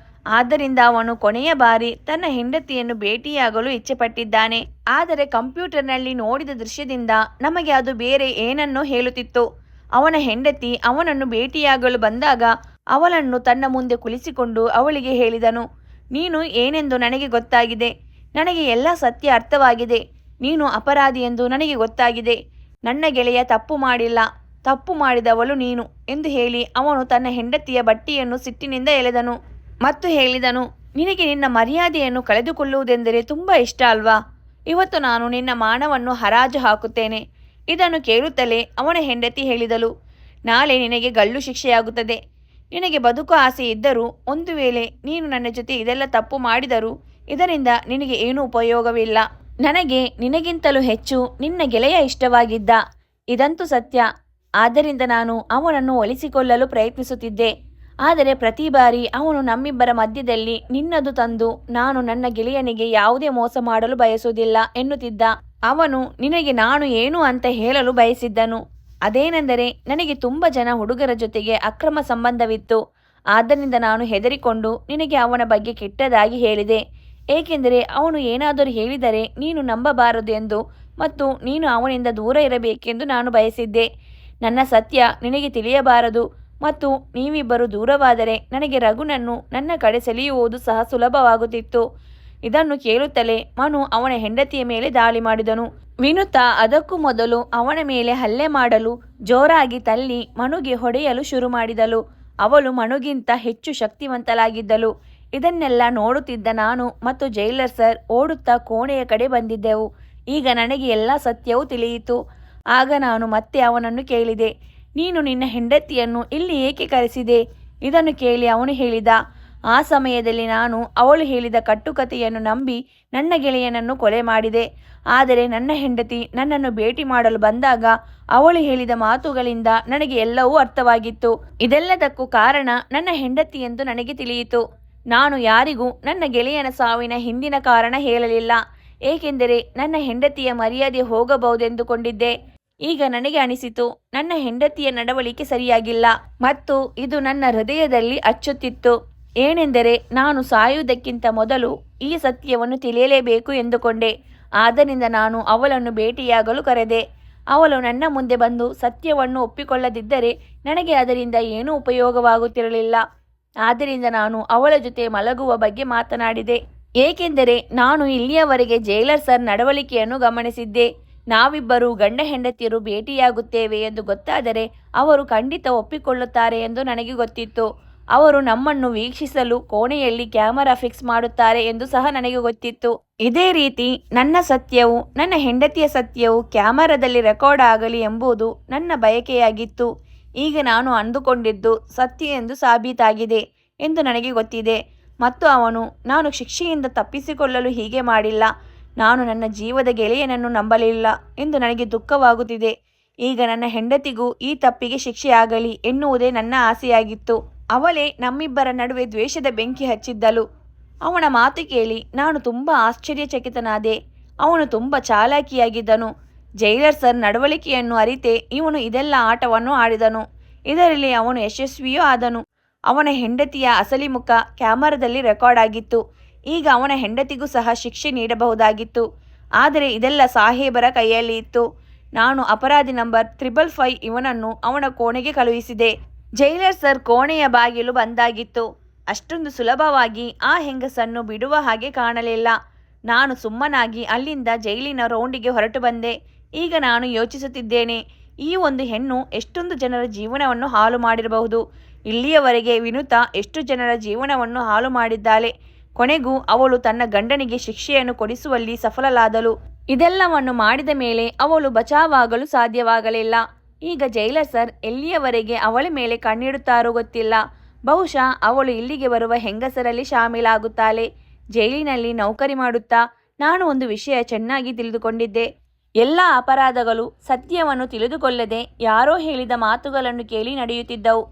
ಆದ್ದರಿಂದ ಅವನು ಕೊನೆಯ ಬಾರಿ ತನ್ನ ಹೆಂಡತಿಯನ್ನು ಭೇಟಿಯಾಗಲು ಇಚ್ಛೆಪಟ್ಟಿದ್ದಾನೆ. ಆದರೆ ಕಂಪ್ಯೂಟರ್ನಲ್ಲಿ ನೋಡಿದ ದೃಶ್ಯದಿಂದ ನಮಗೆ ಅದು ಬೇರೆ ಏನನ್ನೋ ಹೇಳುತ್ತಿತ್ತು. ಅವನ ಹೆಂಡತಿ ಅವನನ್ನು ಭೇಟಿಯಾಗಲು ಬಂದಾಗ ಅವಳನ್ನು ತನ್ನ ಮುಂದೆ ಕುಳಿಸಿಕೊಂಡು ಅವಳಿಗೆ ಹೇಳಿದನು, ನೀನು ಏನೆಂದು ನನಗೆ ಗೊತ್ತಾಗಿದೆ. ನನಗೆ ಎಲ್ಲ ಸತ್ಯ ಅರ್ಥವಾಗಿದೆ. ನೀನು ಅಪರಾಧಿ ಎಂದು ನನಗೆ ಗೊತ್ತಾಗಿದೆ. ನನ್ನ ಗೆಳೆಯ ತಪ್ಪು ಮಾಡಿಲ್ಲ. ತಪ್ಪು ಮಾಡಿದವಳು ನೀನು ಎಂದು ಹೇಳಿ ಅವನು ತನ್ನ ಹೆಂಡತಿಯ ಬಟ್ಟೆಯನ್ನು ಸಿಟ್ಟಿನಿಂದ ಎಳೆದನು ಮತ್ತು ಹೇಳಿದನು, ನಿನಗೆ ನಿನ್ನ ಮರ್ಯಾದೆಯನ್ನು ಕಳೆದುಕೊಳ್ಳುವುದೆಂದರೆ ತುಂಬ ಇಷ್ಟ ಅಲ್ವಾ? ಇವತ್ತು ನಾನು ನಿನ್ನ ಮಾನವನ್ನು ಹರಾಜು ಹಾಕುತ್ತೇನೆ. ಇದನ್ನು ಕೇಳುತ್ತಲೇ ಅವನ ಹೆಂಡತಿ ಹೇಳಿದಳು, ನಾಳೆ ನಿನಗೆ ಗಲ್ಲು ಶಿಕ್ಷೆಯಾಗುತ್ತದೆ. ನಿನಗೆ ಬದುಕು ಆಸೆ ಇದ್ದರೂ, ಒಂದು ವೇಳೆ ನೀನು ನನ್ನ ಜೊತೆ ಇದೆಲ್ಲ ತಪ್ಪು ಮಾಡಿದರೂ ಇದರಿಂದ ನಿನಗೆ ಏನೂ ಉಪಯೋಗವಿಲ್ಲ. ನನಗೆ ನಿನಗಿಂತಲೂ ಹೆಚ್ಚು ನಿನ್ನ ಗೆಳೆಯ ಇಷ್ಟವಾಗಿದ್ದ. ಇದಂತೂ ಸತ್ಯ. ಆದ್ದರಿಂದ ನಾನು ಅವನನ್ನು ಒಲಿಸಿಕೊಳ್ಳಲು ಪ್ರಯತ್ನಿಸುತ್ತಿದ್ದೆ. ಆದರೆ ಪ್ರತಿ ಬಾರಿ ಅವನು ನಮ್ಮಿಬ್ಬರ ಮಧ್ಯದಲ್ಲಿ ನಿನ್ನದು ತಂದು ನಾನು ನನ್ನ ಗೆಳೆಯನಿಗೆ ಯಾವುದೇ ಮೋಸ ಮಾಡಲು ಬಯಸುವುದಿಲ್ಲ ಎನ್ನುತ್ತಿದ್ದ. ಅವನು ನಿನಗೆ ನಾನು ಏನು ಅಂತ ಹೇಳಲು ಬಯಸಿದ್ದನು. ಅದೇನೆಂದರೆ ನನಗೆ ತುಂಬ ಜನ ಹುಡುಗರ ಜೊತೆಗೆ ಅಕ್ರಮ ಸಂಬಂಧವಿತ್ತು. ಆದ್ದರಿಂದ ನಾನು ಹೆದರಿಕೊಂಡು ನಿನಗೆ ಅವನ ಬಗ್ಗೆ ಕೆಟ್ಟದಾಗಿ ಹೇಳಿದೆ. ಏಕೆಂದರೆ ಅವನು ಏನಾದರೂ ಹೇಳಿದರೆ ನೀನು ನಂಬಬಾರದು ಎಂದು ಮತ್ತು ನೀನು ಅವನಿಂದ ದೂರ ಇರಬೇಕೆಂದು ನಾನು ಬಯಸಿದ್ದೆ. ನನ್ನ ಸತ್ಯ ನಿನಗೆ ತಿಳಿಯಬಾರದು ಮತ್ತು ನೀವಿಬ್ಬರು ದೂರವಾದರೆ ನನಗೆ ರಘುನನ್ನು ನನ್ನ ಕಡೆ ಸೆಳೆಯುವುದು ಸಹ ಸುಲಭವಾಗುತ್ತಿತ್ತು. ಇದನ್ನು ಕೇಳುತ್ತಲೇ ಮನು ಅವನ ಹೆಂಡತಿಯ ಮೇಲೆ ದಾಳಿ ಮಾಡಿದನು. ವಿನುತಾ ಅದಕ್ಕೂ ಮೊದಲು ಅವನ ಮೇಲೆ ಹಲ್ಲೆ ಮಾಡಲು ಜೋರಾಗಿ ತಳ್ಳಿ ಮನುಗೆ ಹೊಡೆಯಲು ಶುರು ಮಾಡಿದಳು. ಅವಳು ಮನುಗಿಂತ ಹೆಚ್ಚು ಶಕ್ತಿವಂತಲಾಗಿದ್ದಳು. ಇದನ್ನೆಲ್ಲ ನೋಡುತ್ತಿದ್ದ ನಾನು ಮತ್ತು ಜೈಲರ್ ಸರ್ ಓಡುತ್ತಾ ಕೋಣೆಯ ಕಡೆ ಬಂದಿದ್ದೆವು. ಈಗ ನನಗೆ ಎಲ್ಲ ಸತ್ಯವೂ ತಿಳಿಯಿತು. ಆಗ ನಾನು ಮತ್ತೆ ಅವನನ್ನು ಕೇಳಿದೆ, ನೀನು ನಿನ್ನ ಹೆಂಡತಿಯನ್ನು ಇಲ್ಲಿ ಏಕೆ ಕರೆಸಿದೆ? ಇದನ್ನು ಕೇಳಿ ಅವನು ಹೇಳಿದ, ಆ ಸಮಯದಲ್ಲಿ ನಾನು ಅವಳು ಹೇಳಿದ ಕಟ್ಟುಕತೆಯನ್ನು ನಂಬಿ ನನ್ನ ಗೆಳೆಯನನ್ನು ಕೊಲೆ ಮಾಡಿದೆ. ಆದರೆ ನನ್ನ ಹೆಂಡತಿ ನನ್ನನ್ನು ಭೇಟಿ ಮಾಡಲು ಬಂದಾಗ ಅವಳು ಹೇಳಿದ ಮಾತುಗಳಿಂದ ನನಗೆ ಎಲ್ಲವೂ ಅರ್ಥವಾಗಿತ್ತು. ಇದೆಲ್ಲದಕ್ಕೂ ಕಾರಣ ನನ್ನ ಹೆಂಡತಿ ಎಂದು ನನಗೆ ತಿಳಿಯಿತು. ನಾನು ಯಾರಿಗೂ ನನ್ನ ಗೆಳೆಯನ ಸಾವಿನ ಹಿಂದಿನ ಕಾರಣ ಹೇಳಲಿಲ್ಲ. ಏಕೆಂದರೆ ನನ್ನ ಹೆಂಡತಿಯ ಮರ್ಯಾದೆ ಹೋಗಬಹುದೆಂದುಕೊಂಡಿದ್ದೆ. ಈಗ ನನಗೆ ಅನಿಸಿತು, ನನ್ನ ಹೆಂಡತಿಯ ನಡವಳಿಕೆ ಸರಿಯಾಗಿಲ್ಲ ಮತ್ತು ಇದು ನನ್ನ ಹೃದಯದಲ್ಲಿ ಅಚ್ಚುತ್ತಿತ್ತು. ಏನೆಂದರೆ ನಾನು ಸಾಯುವುದಕ್ಕಿಂತ ಮೊದಲು ಈ ಸತ್ಯವನ್ನು ತಿಳಿಯಲೇಬೇಕು ಎಂದುಕೊಂಡೆ. ಆದ್ದರಿಂದ ನಾನು ಅವಳನ್ನು ಭೇಟಿಯಾಗಲು ಕರೆದೆ. ಅವಳು ನನ್ನ ಮುಂದೆ ಬಂದು ಸತ್ಯವನ್ನು ಒಪ್ಪಿಕೊಳ್ಳದಿದ್ದರೆ ನನಗೆ ಅದರಿಂದ ಏನೂ ಉಪಯೋಗವಾಗುತ್ತಿರಲಿಲ್ಲ. ಆದ್ದರಿಂದ ನಾನು ಅವಳ ಜೊತೆ ಮಲಗುವ ಬಗ್ಗೆ ಮಾತನಾಡಿದೆ. ಏಕೆಂದರೆ ನಾನು ಇಲ್ಲಿಯವರೆಗೆ ಜೈಲರ್ ಸರ್ ನಡವಳಿಕೆಯನ್ನು ಗಮನಿಸಿದ್ದೆ. ನಾವಿಬ್ಬರು ಗಂಡ ಹೆಂಡತಿಯರು ಭೇಟಿಯಾಗುತ್ತೇವೆ ಎಂದು ಗೊತ್ತಾದರೆ ಅವರು ಖಂಡಿತ ಒಪ್ಪಿಕೊಳ್ಳುತ್ತಾರೆ ಎಂದು ನನಗೆ ಗೊತ್ತಿತ್ತು. ಅವರು ನಮ್ಮನ್ನು ವೀಕ್ಷಿಸಲು ಕೋಣೆಯಲ್ಲಿ ಕ್ಯಾಮರಾ ಫಿಕ್ಸ್ ಮಾಡುತ್ತಾರೆ ಎಂದು ಸಹ ನನಗೆ ಗೊತ್ತಿತ್ತು. ಇದೇ ರೀತಿ ನನ್ನ ಸತ್ಯವು, ನನ್ನ ಹೆಂಡತಿಯ ಸತ್ಯವು ಕ್ಯಾಮರಾದಲ್ಲಿ ರೆಕಾರ್ಡ್ ಆಗಲಿ ಎಂಬುದು ನನ್ನ ಬಯಕೆಯಾಗಿತ್ತು. ಈಗ ನಾನು ಅಂದುಕೊಂಡಿದ್ದು ಸತ್ಯ ಎಂದು ಸಾಬೀತಾಗಿದೆ ಎಂದು ನನಗೆ ಗೊತ್ತಿದೆ. ಮತ್ತು ಅವನು ನಾನು ಶಿಕ್ಷೆಯಿಂದ ತಪ್ಪಿಸಿಕೊಳ್ಳಲು ಹೀಗೆ ಮಾಡಿಲ್ಲ, ನಾನು ನನ್ನ ಜೀವದ ಗೆಳೆಯನನ್ನು ನಂಬಲಿಲ್ಲ ಎಂದು ನನಗೆ ದುಃಖವಾಗುತ್ತಿದೆ. ಈಗ ನನ್ನ ಹೆಂಡತಿಗೂ ಈ ತಪ್ಪಿಗೆ ಶಿಕ್ಷೆಯಾಗಲಿ ಎನ್ನುವುದೇ ನನ್ನ ಆಸೆಯಾಗಿತ್ತು. ಅವಳೇ ನಮ್ಮಿಬ್ಬರ ನಡುವೆ ದ್ವೇಷದ ಬೆಂಕಿ ಹಚ್ಚಿದ್ದಳು. ಅವನ ಮಾತು ಕೇಳಿ ನಾನು ತುಂಬ ಆಶ್ಚರ್ಯಚಕಿತನಾದೆ. ಅವನು ತುಂಬ ಚಾಲಾಕಿಯಾಗಿದ್ದನು. ಜೈಲರ್ ಸರ್ ನಡವಳಿಕೆಯನ್ನು ಅರಿತೆ ಇವನು ಇದೆಲ್ಲ ಆಟವನ್ನು ಆಡಿದನು. ಇದರಲ್ಲಿ ಅವನು ಯಶಸ್ವಿಯೂ ಆದನು. ಅವನ ಹೆಂಡತಿಯ ಅಸಲಿ ಮುಖ ಕ್ಯಾಮರಾದಲ್ಲಿ ರೆಕಾರ್ಡ್ ಆಗಿತ್ತು. ಈಗ ಅವನ ಹೆಂಡತಿಗೂ ಸಹ ಶಿಕ್ಷೆ ನೀಡಬಹುದಾಗಿತ್ತು. ಆದರೆ ಇದೆಲ್ಲ ಸಾಹೇಬರ ಕೈಯಲ್ಲಿ ಇತ್ತು. ನಾನು ಅಪರಾಧಿ ನಂಬರ್ 555 ಇವನನ್ನು ಅವನ ಕೋಣೆಗೆ ಕಳುಹಿಸಿದೆ. ಜೈಲರ್ ಸರ್ ಕೋಣೆಯ ಬಾಗಿಲು ಬಂದಾಗಿತ್ತು. ಅಷ್ಟೊಂದು ಸುಲಭವಾಗಿ ಆ ಹೆಂಗಸನ್ನು ಬಿಡುವ ಹಾಗೆ ಕಾಣಲಿಲ್ಲ. ನಾನು ಸುಮ್ಮನಾಗಿ ಅಲ್ಲಿಂದ ಜೈಲಿನ ರೌಂಡಿಗೆ ಹೊರಟು ಬಂದೆ. ಈಗ ನಾನು ಯೋಚಿಸುತ್ತಿದ್ದೇನೆ, ಈ ಒಂದು ಹೆಣ್ಣು ಎಷ್ಟೊಂದು ಜನರ ಜೀವನವನ್ನು ಹಾಳು ಮಾಡಿರಬಹುದು. ಇಲ್ಲಿಯವರೆಗೆ ವಿನುತಾ ಎಷ್ಟು ಜನರ ಜೀವನವನ್ನು ಹಾಳು ಮಾಡಿದ್ದಾಳೆ. ಕೊನೆಗೂ ಅವಳು ತನ್ನ ಗಂಡನಿಗೆ ಶಿಕ್ಷೆಯನ್ನು ಕೊಡಿಸುವಲ್ಲಿ ಸಫಲಳಾದಳು. ಇದೆಲ್ಲವನ್ನು ಮಾಡಿದ ಮೇಲೆ ಅವಳು ಬಚಾವಾಗಲು ಸಾಧ್ಯವಾಗಲಿಲ್ಲ. ಈಗ ಜೈಲರ್ ಸರ್ ಎಲ್ಲಿಯವರೆಗೆ ಅವಳ ಮೇಲೆ ಕಣ್ಣಿಡುತ್ತಾರೋ ಗೊತ್ತಿಲ್ಲ. ಬಹುಶಃ ಅವಳು ಇಲ್ಲಿಗೆ ಬರುವ ಹೆಂಗಸರಲ್ಲಿ ಶಾಮೀಲಾಗುತ್ತಾಳೆ. ಜೈಲಿನಲ್ಲಿ ನೌಕರಿ ಮಾಡುತ್ತಾ ನಾನು ಒಂದು ವಿಷಯ ಚೆನ್ನಾಗಿ ತಿಳಿದುಕೊಂಡಿದ್ದೆ. ಎಲ್ಲ ಅಪರಾಧಗಳು ಸತ್ಯವನ್ನು ತಿಳಿದುಕೊಳ್ಳದೆ ಯಾರೋ ಹೇಳಿದ ಮಾತುಗಳನ್ನು ಕೇಳಿ ನಡೆಯುತ್ತಿದ್ದವು.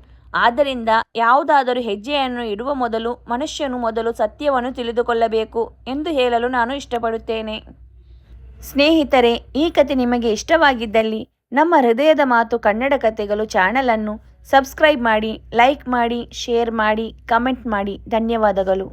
ಆದ್ದರಿಂದ ಯಾವುದಾದರೂ ಹೆಜ್ಜೆಯನ್ನು ಇಡುವ ಮೊದಲು ಮನುಷ್ಯನು ಮೊದಲು ಸತ್ಯವನ್ನು ತಿಳಿದುಕೊಳ್ಳಬೇಕು ಎಂದು ಹೇಳಲು ನಾನು ಇಷ್ಟಪಡುತ್ತೇನೆ. ಸ್ನೇಹಿತರೆ, ಈ ಕತೆ ನಿಮಗೆ ಇಷ್ಟವಾಗಿದ್ದಲ್ಲಿ ನಮ್ಮ ಹೃದಯದ ಮಾತು ಕನ್ನಡ ಕತೆಗಳು ಚಾನಲನ್ನು ಸಬ್ಸ್ಕ್ರೈಬ್ ಮಾಡಿ, ಲೈಕ್ ಮಾಡಿ, ಶೇರ್ ಮಾಡಿ, ಕಮೆಂಟ್ ಮಾಡಿ. ಧನ್ಯವಾದಗಳು.